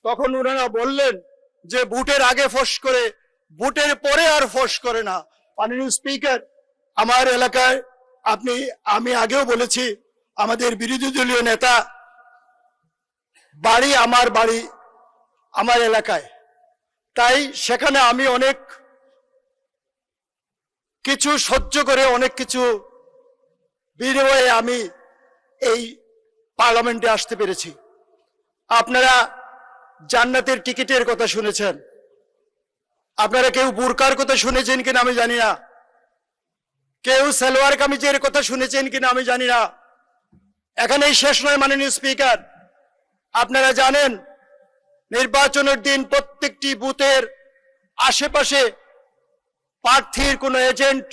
তখন ওনারা বললেন যে ভোটের আগে ফোঁস করে, ভোটের পরে আর ফোঁস করে না। মাননীয় স্পিকার, আমার এলাকায় আমি আগেও বলেছি, আমাদের বিরোধী দলীয় নেতা বাড়ি আমার এলাকায়, তাই সেখানে আমি অনেক কিছু সহ্য করে, অনেক কিছু বিনিময়ে আমি এই পার্লামেন্টে আসতে পেরেছি। আপনারা জান্নাতের টিকিটের কথা শুনেছেন, আপনারা কেউ বুরকার কথা শুনেছেন কিনা আমি জানি না, কেউ সালোয়ার কামিজের কথা শুনেছেন কিনা আমি জানি না। এখানেই শেষ নয় মাননীয় স্পিকার, আপনারা জানেন নির্বাচনের দিন প্রত্যেকটি বুথের আশেপাশে প্রার্থীর কোনো এজেন্ট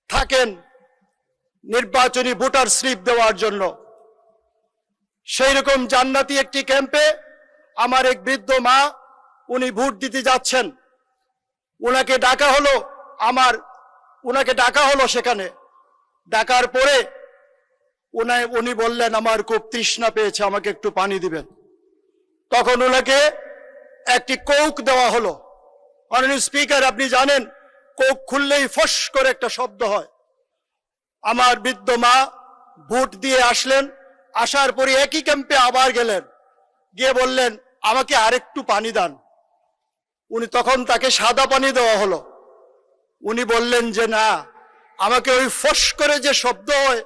থাকেন নির্বাচনী ভোটার স্লিপ দেওয়ার জন্য। সেই রকম জান্নাতি একটি ক্যাম্পে আমার এক বৃদ্ধ মা, উনি ভোট দিতে যাচ্ছেন, ওনাকে ডাকা হলো সেখানে। ডাকার পরে উনি বললেন আমার খুব তৃষ্ণা পেয়েছে, আমাকে একটু পানি দিবেন। তখন ওনাকে একটি কোক দেওয়া হলো। মাননীয় স্পিকার, আপনি জানেন কোক খুললেই ফস করে একটা শব্দ হয়। আমার বৃদ্ধ মা ভোট দিয়ে আসলেন, আসার পরে একই ক্যাম্পে আবার গেলেন, গিয়ে বললেন আমাকে আরেকটু পানি দান। তখন তাকে সাদা পানি দেওয়া হলো। উনি বললেন যে না, আমাকে ওই ফস করে যে শব্দ হয়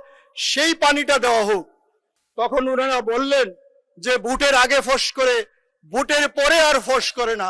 সেই পানিটা দেওয়া হোক। তখন ওনারা বললেন যে ভোটের আগে ফস করে, ভোটের পরে আর ফস করে না।